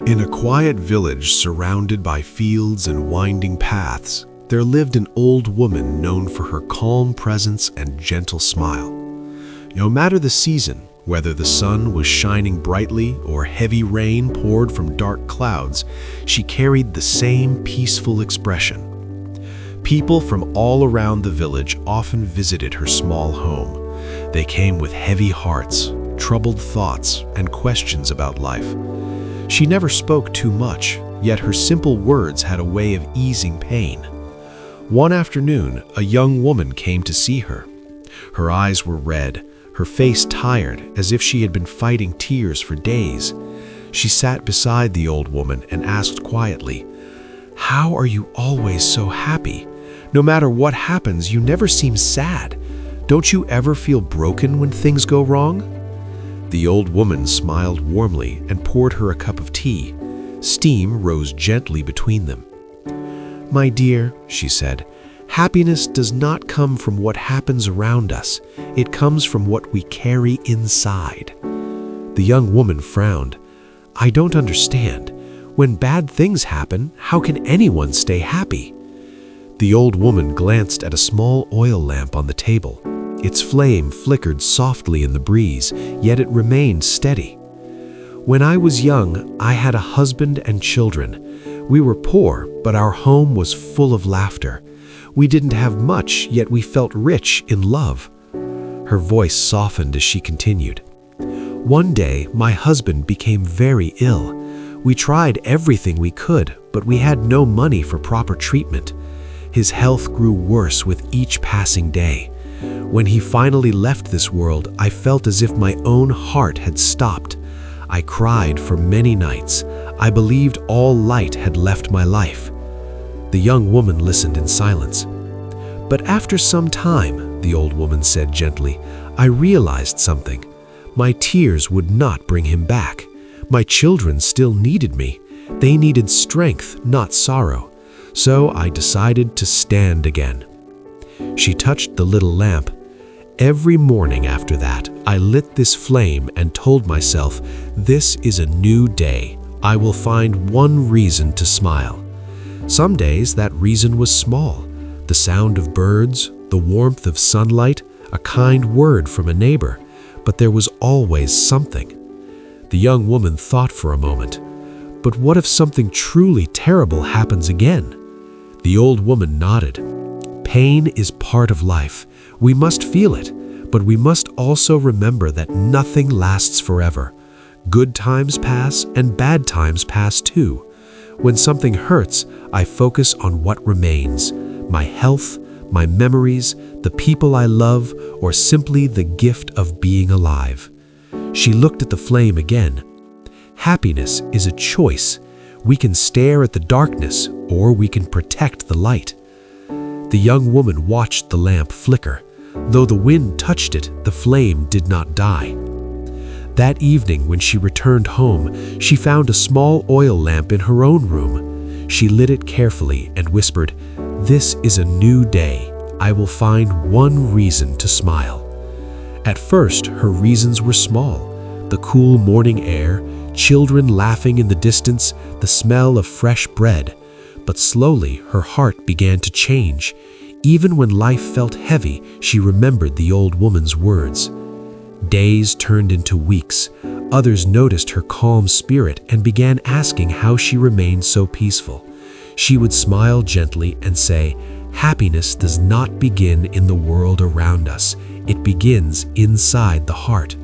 In a quiet village surrounded by fields and winding paths, there lived an old woman known for her calm presence and gentle smile. No matter the season, whether the sun was shining brightly or heavy rain poured from dark clouds, she carried the same peaceful expression. People from all around the village often visited her small home. They came with heavy hearts, troubled thoughts, and questions about life. She never spoke too much, yet her simple words had a way of easing pain. One afternoon, a young woman came to see her. Her eyes were red, her face tired, as if she had been fighting tears for days. She sat beside the old woman and asked quietly, "How are you always so happy? No matter what happens, you never seem sad. Don't you ever feel broken when things go wrong?" The old woman smiled warmly and poured her a cup of tea. Steam rose gently between them. "My dear," she said, "happiness does not come from what happens around us. It comes from what we carry inside." The young woman frowned. "I don't understand. When bad things happen, how can anyone stay happy?" The old woman glanced at a small oil lamp on the table. Its flame flickered softly in the breeze, yet it remained steady. "When I was young, I had a husband and children. We were poor, but our home was full of laughter. We didn't have much, yet we felt rich in love." Her voice softened as she continued. "One day, my husband became very ill. We tried everything we could, but we had no money for proper treatment. His health grew worse with each passing day. When he finally left this world, I felt as if my own heart had stopped. I cried for many nights. I believed all light had left my life." The young woman listened in silence. "But after some time," the old woman said gently, "I realized something. My tears would not bring him back. My children still needed me. They needed strength, not sorrow. So I decided to stand again." She touched the little lamp. "Every morning after that, I lit this flame and told myself, this is a new day. I will find one reason to smile." Some days that reason was small. The sound of birds, the warmth of sunlight, a kind word from a neighbor. But there was always something. The young woman thought for a moment. "But what if something truly terrible happens again?" The old woman nodded. "Pain is part of life. We must feel it, but we must also remember that nothing lasts forever. Good times pass and bad times pass too. When something hurts, I focus on what remains: my health, my memories, the people I love, or simply the gift of being alive." She looked at the flame again. "Happiness is a choice. We can stare at the darkness, or we can protect the light." The young woman watched the lamp flicker. Though the wind touched it, the flame did not die. That evening, when she returned home, she found a small oil lamp in her own room. She lit it carefully and whispered, "This is a new day. I will find one reason to smile." At first, her reasons were small: the cool morning air, children laughing in the distance, the smell of fresh bread. But slowly, her heart began to change. Even when life felt heavy, she remembered the old woman's words. Days turned into weeks. Others noticed her calm spirit and began asking how she remained so peaceful. She would smile gently and say, "Happiness does not begin in the world around us. It begins inside the heart."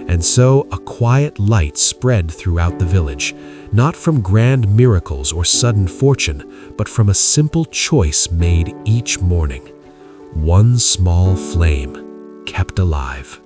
And so a quiet light spread throughout the village, not from grand miracles or sudden fortune, but from a simple choice made each morning. One small flame kept alive.